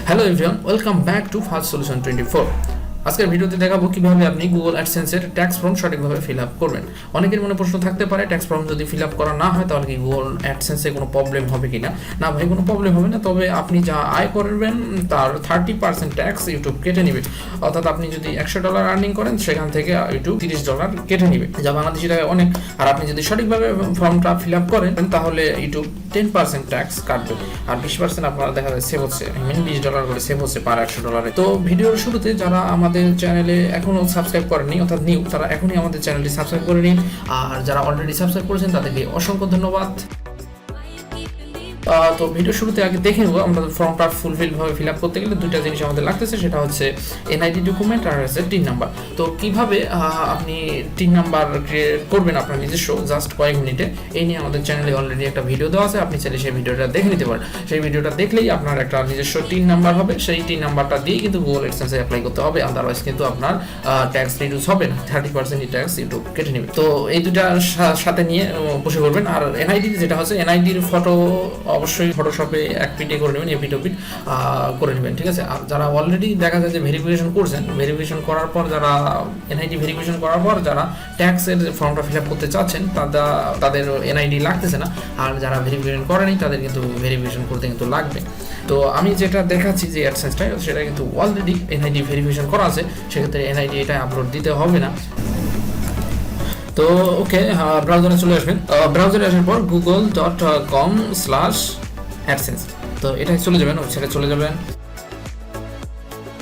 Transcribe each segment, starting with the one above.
Hello everyone, welcome back too fast solution 24। আজকের ভিডিওতে দেখাবো কিভাবে আপনি গুগল অ্যাডসেন্সের ট্যাক্স ফর্ম সঠিকভাবে ফিল আপ করবেন। অনেকের মনে প্রশ্ন থাকতে পারে, ট্যাক্স ফর্ম যদি ফিল আপ করা না হয় তাহলে কি গুগল অ্যাডসেন্সে কোনো প্রবলেম হবে কিনা। না ভাই, কোনো প্রবলেম হবে না, তবে আপনি যা আয় করবেন তার 30% ট্যাক্স ইউটিউব কেটে নেবে। অর্থাৎ আপনি যদি $100 আর্নিং করেন, সেখান থেকে ইউটিউব $30 কেটে নেবে, যা বাংলাদেশি টাকায় অনেক। আর আপনি যদি সঠিকভাবে ফর্মটা ফিল আপ করেন তাহলে ইউটিউব 10% ট্যাক্স কাটবে, আর 20% আপনারা দেখা যায় সেভ হচ্ছে, $20 করে সেভ হচ্ছে পার $100। তো ভিডিওর শুরুতে যারা আমাদের চ্যানেলে এখনো সাবস্ক্রাইব করেননি, অর্থাৎ নিউ, তারা এখনই আমাদের চ্যানেলটি সাবস্ক্রাইব করে নিন। আর যারা অলরেডি সাবস্ক্রাইব করেছেন তাদেরকে অসংখ্য ধন্যবাদ। তো ভিডিও শুরুতে আগে দেখে নেবো আমরা ফর্মটা ফুলফিলভাবে ফিল আপ করতে গেলে দুইটা জিনিস আমাদের লাগতেছে, সেটা হচ্ছে এনআইডি ডকুমেন্ট আর হচ্ছে টিন নাম্বার। তো কিভাবে আপনি টিন নাম্বার ক্রিয়েট করবেন আপনার নিজস্ব, জাস্ট কয়েক মিনিটে, এই নিয়ে আমাদের চ্যানেলে অলরেডি একটা ভিডিও দেওয়া আছে, আপনি চাইলে সেই ভিডিওটা দেখে নিতে পারেন। সেই ভিডিওটা দেখলেই আপনার একটা নিজস্ব টিন নাম্বার হবে, সেই টিন নাম্বারটা দিয়েই কিন্তু গুগল অ্যাডসেন্সে অ্যাপ্লাই করতে হবে, আদারওয়াইজ কিন্তু আপনার ট্যাক্স রিডিউস হবে না, 30% ট্যাক্স ইউটিউব কেটে নেবে। তো এই দুটার সাথে নিয়ে বসে করবেন। আর এনআইডি যেটা হচ্ছে, এনআইডির ফটো অবশ্যই ফটোশপে এক পিটে করে নেবেন, এপিট ওপিট করে নেবেন, ঠিক আছে। আর যারা অলরেডি দেখা যায় যে ভেরিফিকেশন করছেন, ভেরিফিকেশন করার পর যারা এনআইডি ভেরিফিকেশন করার পর যারা ট্যাক্সের ফর্মটা ফিল আপ করতে চাচ্ছেন, তাদের এনআইডি লাগতেছে না। আর যারা ভেরিফিকেশন করেনি তাদের কিন্তু ভেরিফিকেশন করতে কিন্তু লাগবে। তো আমি যেটা দেখাচ্ছি যে অ্যাডসেন্সটা, সেটা কিন্তু অলরেডি এনআইডি ভেরিফিকেশন করা আছে, সেক্ষেত্রে এনআইডি এটা আপলোড দিতে হবে না। তো ওকে, ব্রাউজারে চলে আসবেন। ব্রাউজারে আসার পর google.com/AdSense, তো এটাই চলে যাবেন, ওয়েবসাইটে চলে যাবেন।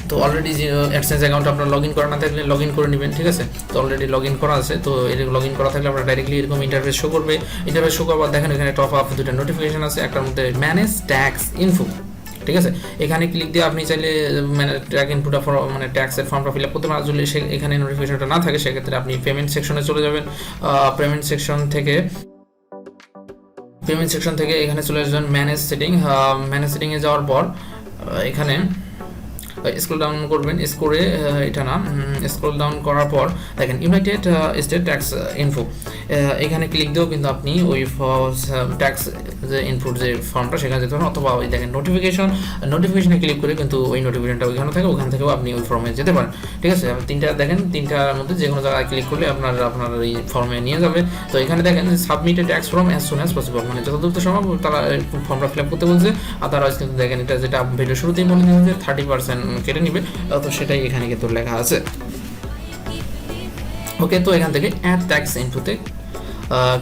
তো অলরেডি যে অ্যাডসেন্স অ্যাকাউন্ট আপনার লগ ইন করা না থাকলে লগ ইন করে নেবেন, ঠিক আছে। তো অলরেডি লগ ইন করা আছে, তো এর লগ ইন করা থাকলে আপনার ডাইরেক্টলি এরকম ইন্টারফেস শো করবে। ইন্টারফেস শো করবার দেখেন এখানে টপ আপ দুটো নোটিফিকেশন আছে, একটার মধ্যে ম্যানেজ ট্যাক্স ইনফো, ঠিক আছে। এখানে ক্লিক দিয়ে আপনি চাইলে মানে ট্যাগ ইনপুট মানে ট্যাক্সের ফর্মটা ফিল আপ করতে পারেন। যদি এখানে নোটিফিকেশনটা না থাকে, সেক্ষেত্রে আপনি পেমেন্ট সেকশনে চলে যাবেন। পেমেন্ট সেকশন থেকে এখানে চলে আসবেন ম্যানেজ সেটিংয়ে যাওয়ার পর এখানে স্ক্রল ডাউন করবেন। স্ক্রল ডাউন করার পর দেখেন ইউনাইটেড স্টেট ট্যাক্স ইনফো, এখানে ক্লিক দিয়েও কিন্তু আপনি ওই ট্যাক্স যে ইনপুট যে ফর্মটা সেখানে যেতে পারেন, অথবা ওই দেখেন নোটিফিকেশনে ক্লিক করে কিন্তু ওই নোটিফিকেশনটা ওইখানে থাকে, ওখান থেকেও আপনি ওই ফর্মে যেতে পারেন, ঠিক আছে। তিনটার মধ্যে যে কোনো জায়গায় ক্লিক করলে আপনার ওই ফর্মে নিয়ে যাবে। তো এখানে দেখেন submitted tax form as soon as possible, মানে যত দ্রুত সম্ভব তারা ফর্মটা ফিল আপ করতে বলছে। আদারওয়াইজ কিন্তু দেখেন এটা যেটা ভিডিও শুরুতেই বলে দিয়েছে যে 30% কেটে নিবে, তো সেটাই এখানে কিন্তু লেখা আছে। ওকে, তো এখান থেকে অ্যাড ট্যাক্স ইনপুটে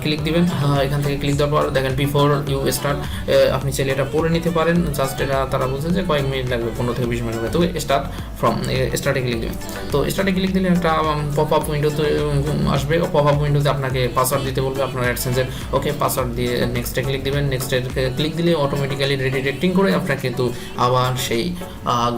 ক্লিক দিবেন। এখান থেকে ক্লিক দেওয়ার পর দেখেন বিফোর ইউ স্টার্ট, আপনি চাইলে এটা পড়ে নিতে পারেন, জাস্ট এটা তারা বলছে যে কয়েক মিনিট লাগবে, 15 থেকে 20 মিনিট লাগবে। তো স্টার্টে ক্লিক দেবেন। তো স্টার্টে ক্লিক দিলে একটা পপ আপ উইন্ডোতে আসবে, পপ আপ উইন্ডোতে আপনাকে পাসওয়ার্ড দিতে বলবে আপনার অ্যাডসেন্সের। ওকে, পাসওয়ার্ড দিয়ে নেক্সটে ক্লিক দিবেন। নেক্সটে ক্লিক দিলে অটোমেটিক্যালি রিডিরেক্টিং করে আপনাকে কিন্তু আবার সেই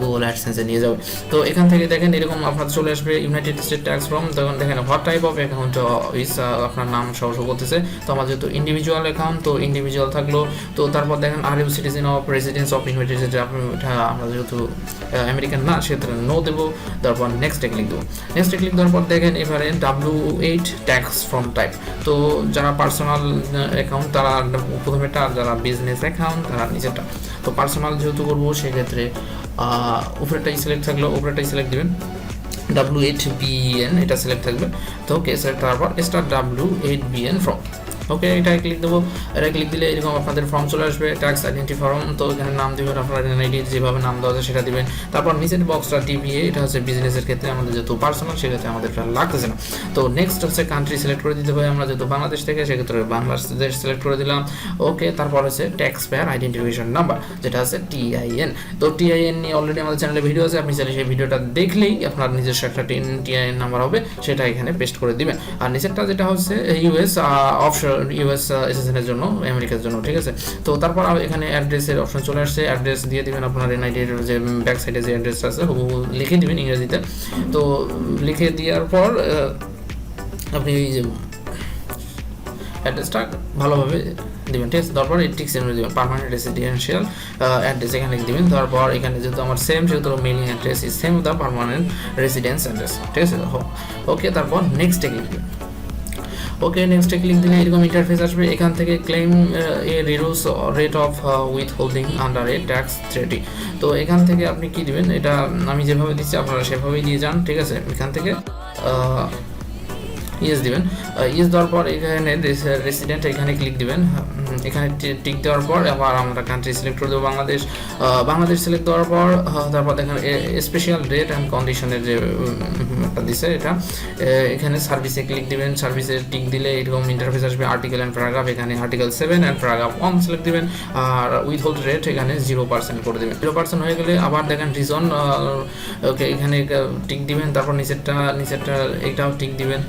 গুগল অ্যাডসেন্সে নিয়ে যাবে। তো এখান থেকে দেখেন এরকম আপনার চলে আসবে ইউনাইটেড স্টেট ট্যাক্স ফর্ম। তখন দেখেন what type of account is, আপনার নাম সহ করতেছে। তো আমার যেহেতু ইন্ডিভিজুয়াল অ্যাকাউন্ট, তো ইন্ডিভিজুয়াল থাকলো। তো তারপর দেখেন are you citizen of residence of United State, আমরা যেহেতু আমেরিকান না, সেক্ষেত্রে নো দেবো। তারপর নেক্সটে ক্লিক দেবো। নেক্সটে ক্লিক দেওয়ার পর দেখেন এবারে W8 ট্যাক্স ফর্ম টাইপ। তো যারা পার্সোনাল অ্যাকাউন্ট তারা প্রথমেটা, আর যারা বিজনেস অ্যাকাউন্ট তারা নিজেরটা। তো পার্সোনাল যেহেতু করবো, সেক্ষেত্রে উপরেরটাই সিলেক্ট থাকলো, উপরেরটাই সিলেক্ট দেবেন। W8BN এটা সিলেক্ট থাকবে। তো ওকে, তারপর স্টার্ট W8BN ফর্ম। ওকে, এটা ক্লিক দেবো। এটা ক্লিক দিলে এরকম আপনাদের ফর্ম চলে আসবে, ট্যাক্স আইডেন্টি ফর্ম। তো এখানে নাম দেবেন আপনার এনআইডি, যেভাবে নাম দেওয়া আছে সেটা দিবেন। তারপর নিচের বক্সটা DBA, এটা হচ্ছে বিজনেসের ক্ষেত্রে, আমাদের যেহেতু পার্সোনাল সেক্ষেত্রে আমাদের লাগতেছে না। তো নেক্সট হচ্ছে কান্ট্রি সিলেক্ট করে দিতে হবে, আমরা যেহেতু বাংলাদেশ থেকে সেক্ষেত্রে বাংলাদেশ সিলেক্ট করে দিলাম। ওকে, তারপর হচ্ছে ট্যাক্স পেয়ার আইডেন্টিফিকেশন নাম্বার, যেটা হচ্ছে TIN। তো TIN নিয়ে অলরেডি আমাদের চ্যানেলে ভিডিও আছে, আপনি চাইলে সেই ভিডিওটা দেখলেই আপনার নিজস্ব একটা TIN নাম্বার হবে, সেটা এখানে পেস্ট করে দিবেন। আর নিচেরটা যেটা হচ্ছে US অফশোর, US এর জন্য, আমেরিকার জন্য, ঠিক আছে। তো তারপর এখানে অ্যাড্রেসের অপশন চলে আসছে, অ্যাড্রেস দিয়ে দিবেন আপনার এনআইডির যে ব্যাক সাইডে যে অ্যাড্রেসটা আছে লিখে দিবেন ইংরেজিতে। তো লিখে দেওয়ার পর আপনি এই যে অ্যাড্রেসটা ভালোভাবে দিবেন, ঠিক আছে। তারপর এই টিক্স চিহ্ন দিবেন, পার্মানেন্ট রেসিডেন্সিয়াল অ্যাড্রেস এখানে দিবেন। তারপর এখানে যেহেতু আমার সেম, সেহেতু mailing address is same the permanent residence address, ঠিক আছে। ওকে, তারপর নেক্সটে ক্লিক দিবেন। ওকে, নেক্সটে ক্লিক দিলে এরকম ইন্টারফেস আসবে। এখান থেকে claim a reduce rate of withholding under a tax treaty. তো এখান থেকে আপনি কি দিবেন, এটা আমি যেভাবে দিচ্ছি আপনারা সেভাবেই দিয়ে যান, ঠিক আছে। এখান থেকে ইয়েস দিবেন। ইয়েস দেওয়ার পর এখানে রেসিডেন্ট এখানে ক্লিক দিবেন। এখানে টিক দেওয়ার পর আবার আমরা কান্ট্রি সিলেক্ট করে দেবো বাংলাদেশ। বাংলাদেশ সিলেক্ট দেওয়ার পর তারপর দেখেন স্পেশাল রেট অ্যান্ড কন্ডিশনের যে একটা দিছে এটা, এখানে সার্ভিসে ক্লিক দিবেন। সার্ভিসে টিক দিলে এরকম ইন্টারফেস আসবে। আর্টিকেল অ্যান্ড প্যারাগ্রাফ, এখানে আর্টিকেল 7 অ্যান্ড প্যারাগ্রাফ 1 সিলেক্ট দিবেন। আর উইথহোল্ড রেট এখানে 0% করে দেবেন। 0% হয়ে গেলে আবার দেখেন রিজন, ওকে এখানে টিক দিবেন। তারপর নিচেরটা এটাও টিক দিবেন।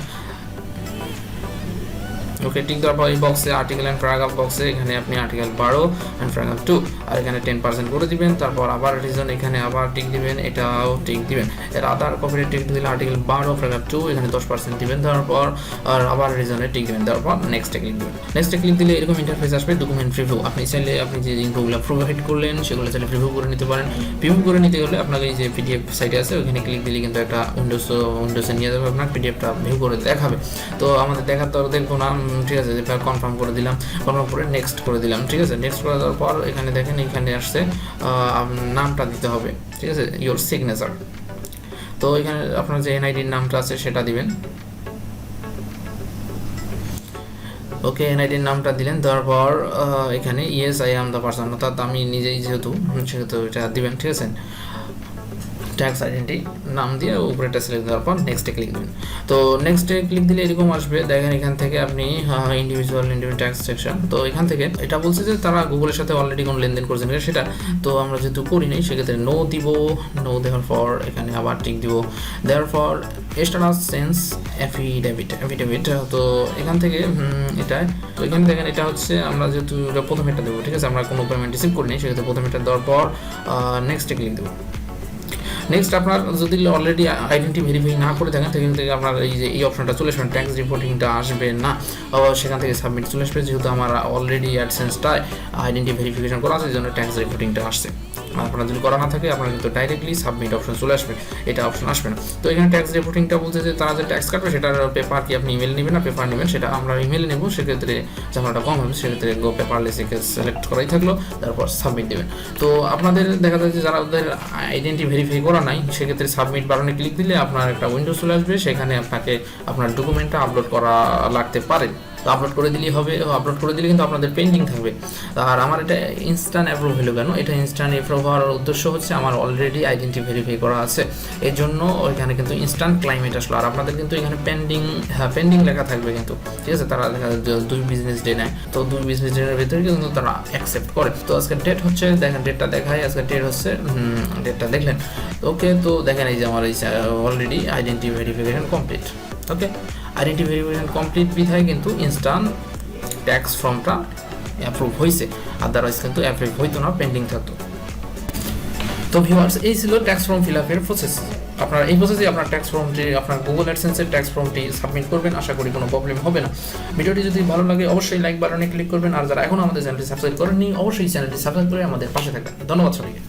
ওকে, টিক দেওয়ার পর এই বক্সে আর্টিকেল অ্যান্ড প্যারাগ্রাফ বক্সে এখানে আপনি আর্টিকেল 12 অ্যান্ড প্যারাগ্রাফ 2 আর এখানে 10% করে দিবেন। তারপর আবার রিজন এখানে আবার টিক দিবেন, এটাও টিক দিবেন। এর আদার কপিরাইট টিক দিলে আর্টিকেল 12 প্যারাগ্রাফ 2 এখানে 10% দিবেন। তারপর আর আবার রিজনে টিক দিবেন। তারপর নেক্সটে ক্লিক দিবেন। নেক্সটে ক্লিক দিলে এরকম ইন্টারফেস আসবে। ডকুমেন্ট প্রিভিউ, আপনি চাইলে আপনি যে ইনফোগুলো প্রোভাইড করলেন সেগুলো চাইলে প্রিভিউ করে নিতে পারেন। প্রিভিউ করে নিতে হলে আপনাকে এই যে পিডিএফ সাইটে আছে ওখানে ক্লিক দিলে কিন্তু একটা উইন্ডোজে নিয়ে যাবে, আপনার পিডিএফটা ভিউ করে দেখাবে। তো আমাদের দেখার তো দেখবো না, ঠিক আছে। যেটা কনফার্ম করে দিলাম, কনফার্ম করে নেক্সট করে দিলাম, ঠিক আছে। নেক্সট করে দেওয়ার পর এখানে দেখেন এখানে আসছে নামটা দিতে হবে, ঠিক আছে, ইওর সিগনেচার। তো এখানে আপনার যে এনআইডির নামটা আছে সেটা দিবেন। ওকে, এনআইডির নামটা দিলেন। দেওয়ার পর এখানে yes I am the person, অর্থাৎ আমি নিজেই যেহেতু এটা দিবেন, ঠিক আছে। ট্যাক্স আইডেন্টি নাম দিয়ে উপরেটা সিলেক্ট দেওয়ার পর নেক্সটে ক্লিক দিন। তো নেক্সটে ক্লিক দিলে এরকম আসবে। দেখেন এখান থেকে আপনি ইন্ডিভিজুয়াল ট্যাক্স সেকশন। তো এখান থেকে এটা বলছে যে তারা গুগলের সাথে অলরেডি কোনো লেনদেন করছেন সেটা, তো আমরা যেহেতু করি নাই সেক্ষেত্রে নো দিব। নো দেওয়ার পর এখানে আবার টিক দিব। দেওয়ার পর AdSense অ্যাফিডেভিট। তো এখান থেকে এটা, তো এখানে দেখেন এটা হচ্ছে আমরা যেহেতু প্রথমে এটা দেবো, ঠিক আছে। আমরা কোনো পেমেন্ট রিসিভ করি নাই সেক্ষেত্রে প্রথমে এটা দেওয়ার পর নেক্সটে ক্লিক দেবো। নেক্সট আপনার যদি অলরেডি আইডেন্টি ভেরিফাই না করে থাকেন সেখান থেকে আপনার এই যে এই অপশনটা চলে আসবে, ট্যাক্স রিপোর্টিংটা আসবে না, সেখান থেকে সাবমিট চলে আসবে। যেহেতু আমার অলরেডি অ্যাডসেন্সটায় আইডেন্টি ভেরিফিকেশন করা আছে, এই জন্য ট্যাক্স রিপোর্টিংটা আসছে। আপনার যদি করা না থাকে আপনার কিন্তু ডাইরেক্টলি সাবমিট অপশন চলে আসবে, এটা অপশন আসবে না। তো এখানে ট্যাক্স রিপোর্টিংটা বলছে যে তারা যে ট্যাক্স কাটবে সেটার পেপার কি আপনি ইমেল নেবেন না পেপার নেবেন, সেটা আমরা ইমেল নেব। সেক্ষেত্রে ঝামেলাটা কম হবে, সেক্ষেত্রে গো পেপারলেস সিলেক্ট করাই থাকলো, তারপর সাবমিট দেবেন। তো আপনাদের দেখা যাচ্ছে যারা ওদের আইডেন্টি ভেরিফাই করা নাই সেক্ষেত্রে সাবমিট বাটনে ক্লিক দিলে আপনার একটা উইন্ডো চলে আসবে, সেখানে আপনাকে আপনার ডকুমেন্টটা আপলোড করা লাগতে পারে। তো আপলোড করে দিলেই হবে, আপলোড করে দিলে কিন্তু আপনাদের পেন্ডিং থাকবে। আর আমার এটা ইনস্ট্যান্ট অ্যাপ্রুভ হলো কেন, এটা ইনস্ট্যান্ট অ্যাপ্রুভ হওয়ার উদ্দেশ্য হচ্ছে আমার অলরেডি আইডেন্টি ভেরিফাই করা আছে, এর জন্য ওইখানে কিন্তু ইনস্ট্যান্ট ক্লাইমেট আসলো। আর আপনাদের কিন্তু এখানে পেন্ডিং লেখা থাকবে কিন্তু, ঠিক আছে। তারা দেখা 2 বিজনেস ডে নেয়, তো 2 বিজনেস ডের ভিতরে কিন্তু তারা অ্যাকসেপ্ট করে। তো আজকে ডেট হচ্ছে, দেখেন ডেটটা দেখায়, আজকে ডেট হচ্ছে, ডেটটা দেখলেন। ওকে, তো দেখেন এই যে আমার এই অলরেডি আইডেন্টি ভেরিফিকেশন কমপ্লিট। ওকে, আইডেন্টি ভেরিফিকেশন কমপ্লিট বিধায় কিন্তু ইনস্ট্যান্ট ট্যাক্স ফর্মটা অ্যাপ্রুভ হয়েছে, আদারওয়াইজ কিন্তু অ্যাপ্রুভ হইতো না, পেন্ডিং থাকতো। তো ভিউয়ার্স, এই ছিল ট্যাক্স ফর্ম ফিল আপের প্রসেস। আপনার এই প্রসেসে আপনার ট্যাক্স ফর্মটি, আপনার গুগল অ্যাডসেন্সের ট্যাক্স ফর্মটি সাবমিট করবেন, আশা করি কোনো প্রবলেম হবে না। ভিডিওটি যদি ভালো লাগে অবশ্যই লাইক বাটনে ক্লিক করবেন, আর যারা এখনও আমাদের চ্যানেলটি সাবস্ক্রাইব করেননি অবশ্যই চ্যানেলটি সাবস্ক্রাইব করে আমাদের পাশে থাকবেন। ধন্যবাদ সবাইকে।